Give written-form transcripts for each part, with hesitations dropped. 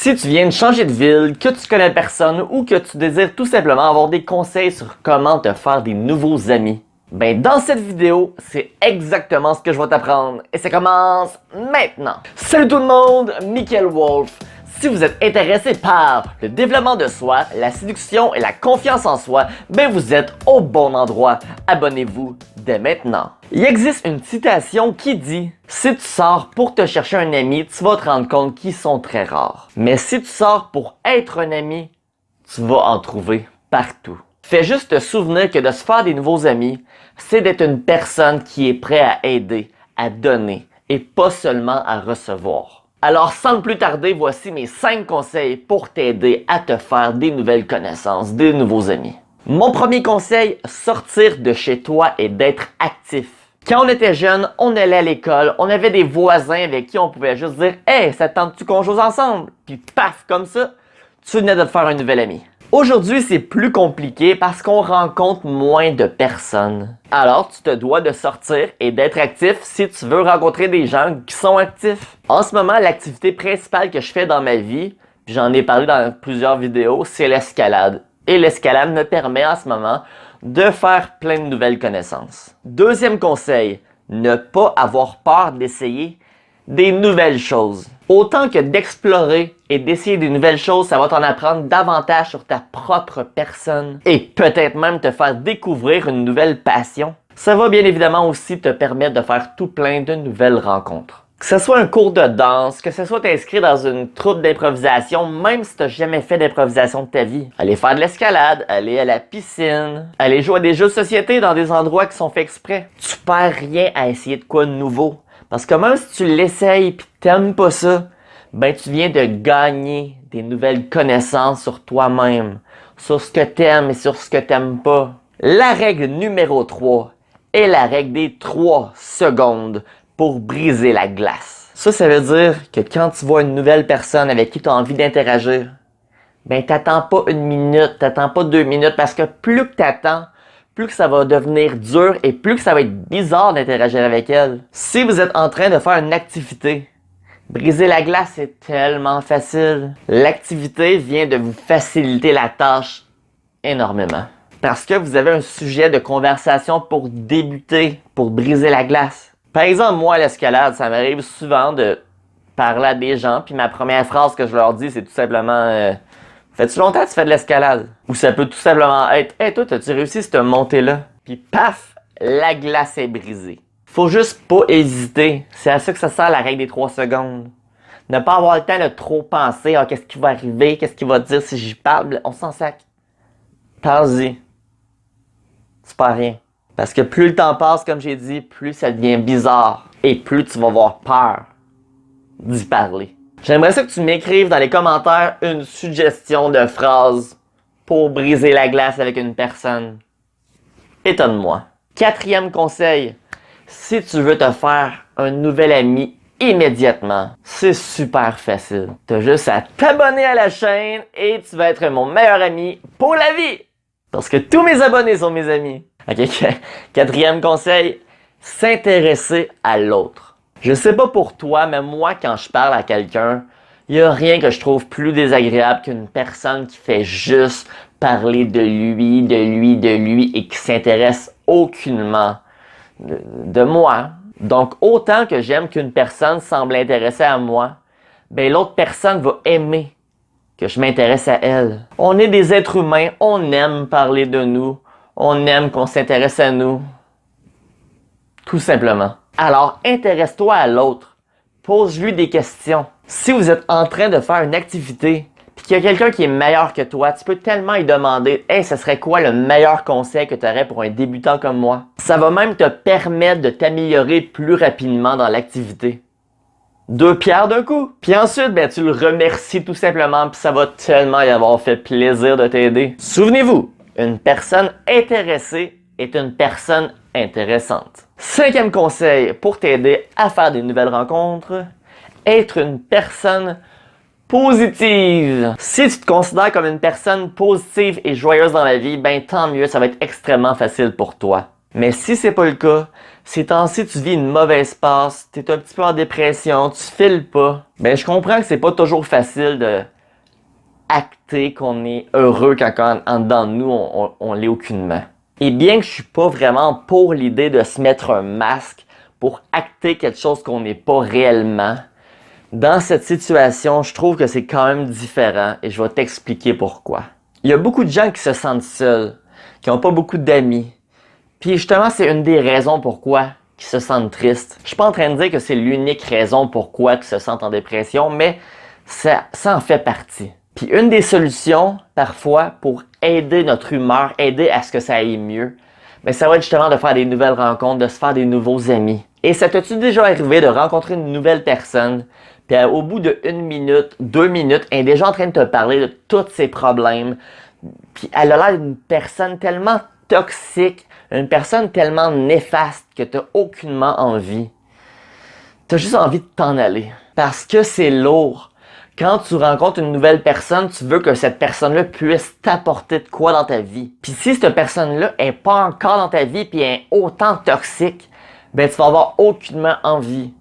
Si tu viens de changer de ville, que tu connais personne ou que tu désires tout simplement avoir des conseils sur comment te faire des nouveaux amis, ben dans cette vidéo, c'est exactement ce que je vais t'apprendre et ça commence maintenant. Salut tout le monde, Michael Wolf. Si vous êtes intéressé par le développement de soi, la séduction et la confiance en soi, ben vous êtes au bon endroit. Abonnez-vous dès maintenant. Il existe une citation qui dit « Si tu sors pour te chercher un ami, tu vas te rendre compte qu'ils sont très rares. Mais si tu sors pour être un ami, tu vas en trouver partout. » Fais juste te souvenir que de se faire des nouveaux amis, c'est d'être une personne qui est prête à aider, à donner et pas seulement à recevoir. Alors sans plus tarder, voici mes 5 conseils pour t'aider à te faire des nouvelles connaissances, des nouveaux amis. Mon premier conseil, sortir de chez toi et d'être actif. Quand on était jeune, on allait à l'école, on avait des voisins avec qui on pouvait juste dire « Hey, ça te tente-tu qu'on joue ensemble? » Puis paf, comme ça, tu venais de te faire un nouvel ami. Aujourd'hui, c'est plus compliqué parce qu'on rencontre moins de personnes. Alors, tu te dois de sortir et d'être actif si tu veux rencontrer des gens qui sont actifs. En ce moment, l'activité principale que je fais dans ma vie, puis j'en ai parlé dans plusieurs vidéos, c'est l'escalade. Et l'escalade me permet en ce moment de faire plein de nouvelles connaissances. Deuxième conseil, ne pas avoir peur d'essayer des nouvelles choses. Autant que d'explorer et d'essayer des nouvelles choses, ça va t'en apprendre davantage sur ta propre personne et peut-être même te faire découvrir une nouvelle passion. Ça va bien évidemment aussi te permettre de faire tout plein de nouvelles rencontres. Que ce soit un cours de danse, que ce soit t'inscrire dans une troupe d'improvisation, même si tu n'as jamais fait d'improvisation de ta vie. Aller faire de l'escalade, aller à la piscine, aller jouer à des jeux de société dans des endroits qui sont faits exprès. Tu perds rien à essayer de quoi de nouveau. Parce que même si tu l'essayes et t'aimes pas ça, ben tu viens de gagner des nouvelles connaissances sur toi-même, sur ce que t'aimes et sur ce que t'aimes pas. La règle numéro 3 est la règle des 3 secondes pour briser la glace. Ça veut dire que quand tu vois une nouvelle personne avec qui tu as envie d'interagir, ben t'attends pas 1 minute, t'attends pas 2 minutes, parce que plus que t'attends, plus que ça va devenir dur et plus que ça va être bizarre d'interagir avec elle. Si vous êtes en train de faire une activité, briser la glace, c'est tellement facile. L'activité vient de vous faciliter la tâche énormément. Parce que vous avez un sujet de conversation pour débuter, pour briser la glace. Par exemple, moi, à l'escalade, ça m'arrive souvent de parler à des gens, puis ma première phrase que je leur dis, c'est tout simplement fais-tu longtemps que tu fais de l'escalade? Ou ça peut tout simplement être hey, toi, t'as-tu réussi cette montée-là? Puis paf, la glace est brisée. Faut juste pas hésiter. C'est à ça que ça sert la règle des 3 secondes. Ne pas avoir le temps de trop penser à qu'est-ce qui va arriver, qu'est-ce qu'il va dire si j'y parle. On s'en sac. Pense-y. C'est pas rien. Parce que plus le temps passe, comme j'ai dit, plus ça devient bizarre. Et plus tu vas avoir peur d'y parler. J'aimerais ça que tu m'écrives dans les commentaires une suggestion de phrase pour briser la glace avec une personne. Étonne-moi. 4e conseil, si tu veux te faire un nouvel ami immédiatement, c'est super facile. Tu as juste à t'abonner à la chaîne et tu vas être mon meilleur ami pour la vie. Parce que tous mes abonnés sont mes amis. Ok, 4e conseil, s'intéresser à l'autre. Je sais pas pour toi, mais moi, quand je parle à quelqu'un, il n'y a rien que je trouve plus désagréable qu'une personne qui fait juste parler de lui et qui s'intéresse aucunement de moi. Donc, autant que j'aime qu'une personne semble intéressée à moi, ben l'autre personne va aimer que je m'intéresse à elle. On est des êtres humains, on aime parler de nous, on aime qu'on s'intéresse à nous. Tout simplement. Alors, intéresse-toi à l'autre. Pose-lui des questions. Si vous êtes en train de faire une activité, puis qu'il y a quelqu'un qui est meilleur que toi, tu peux tellement lui demander « Hey, ce serait quoi le meilleur conseil que tu aurais pour un débutant comme moi? » Ça va même te permettre de t'améliorer plus rapidement dans l'activité. 2 pierres d'un coup. Puis ensuite, ben, tu le remercies tout simplement, puis ça va tellement y avoir fait plaisir de t'aider. Souvenez-vous, une personne intéressée est une personne intéressante. 5e conseil pour t'aider à faire des nouvelles rencontres, être une personne positive. Si tu te considères comme une personne positive et joyeuse dans la vie, ben tant mieux, ça va être extrêmement facile pour toi. Mais si c'est pas le cas, ces temps-ci tu vis une mauvaise passe, t'es un petit peu en dépression, tu files pas, ben je comprends que c'est pas toujours facile de acter qu'on est heureux quand en dedans de nous on l'est aucunement. Et bien que je suis pas vraiment pour l'idée de se mettre un masque pour acter quelque chose qu'on n'est pas réellement, dans cette situation, je trouve que c'est quand même différent et je vais t'expliquer pourquoi. Il y a beaucoup de gens qui se sentent seuls, qui n'ont pas beaucoup d'amis. Puis justement, c'est une des raisons pourquoi ils se sentent tristes. Je suis pas en train de dire que c'est l'unique raison pourquoi ils se sentent en dépression, mais ça en fait partie. Puis une des solutions, parfois, pour aider notre humeur, aider à ce que ça aille mieux, ben ça va être justement de faire des nouvelles rencontres, de se faire des nouveaux amis. Et ça t'as-tu déjà arrivé de rencontrer une nouvelle personne, puis au bout de 1 minute, 2 minutes, elle est déjà en train de te parler de tous ses problèmes, puis elle a l'air d'une personne tellement toxique, une personne tellement néfaste que t'as aucunement envie. T'as juste envie de t'en aller. Parce que c'est lourd. Quand tu rencontres une nouvelle personne, tu veux que cette personne-là puisse t'apporter de quoi dans ta vie. Puis si cette personne-là est pas encore dans ta vie puis est autant toxique, ben tu vas avoir aucunement envie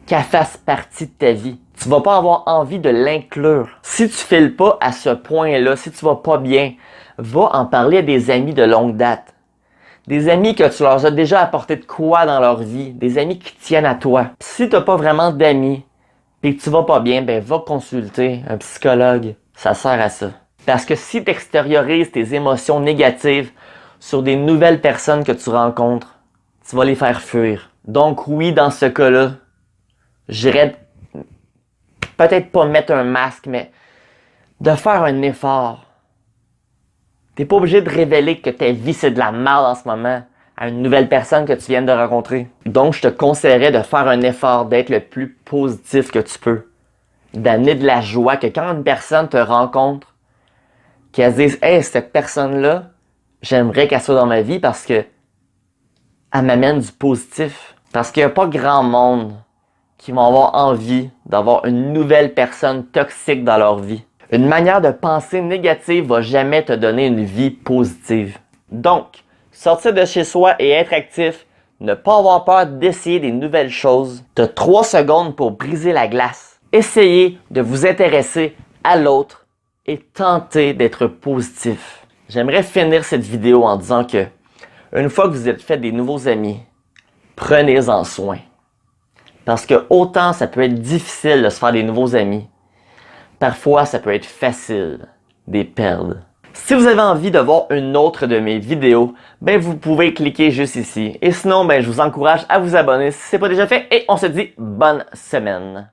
qu'elle fasse partie de ta vie. Tu vas pas avoir envie de l'inclure. Si tu files pas à ce point-là, si tu vas pas bien, va en parler à des amis de longue date. Des amis que tu leur as déjà apporté de quoi dans leur vie. Des amis qui tiennent à toi. Si t'as pas vraiment d'amis, et que tu vas pas bien, ben va consulter un psychologue. Ça sert à ça. Parce que si tu extériorises tes émotions négatives sur des nouvelles personnes que tu rencontres, tu vas les faire fuir. Donc oui, dans ce cas-là, j'irais peut-être pas mettre un masque, mais de faire un effort. T'es pas obligé de révéler que ta vie c'est de la merde en ce moment à une nouvelle personne que tu viens de rencontrer. Donc, je te conseillerais de faire un effort, d'être le plus positif que tu peux. D'amener de la joie, que quand une personne te rencontre, qu'elle se dise « Hey, cette personne-là, j'aimerais qu'elle soit dans ma vie parce que elle m'amène du positif. » Parce qu'il n'y a pas grand monde qui vont avoir envie d'avoir une nouvelle personne toxique dans leur vie. Une manière de penser négative va jamais te donner une vie positive. Donc, sortir de chez soi et être actif, ne pas avoir peur d'essayer des nouvelles choses. Tu as 3 secondes pour briser la glace. Essayez de vous intéresser à l'autre et tenter d'être positif. J'aimerais finir cette vidéo en disant que, une fois que vous êtes fait des nouveaux amis, prenez-en soin. Parce que autant ça peut être difficile de se faire des nouveaux amis, parfois ça peut être facile de les perdre. Si vous avez envie de voir une autre de mes vidéos, ben vous pouvez cliquer juste ici. Et sinon, ben je vous encourage à vous abonner si ce n'est pas déjà fait et on se dit bonne semaine.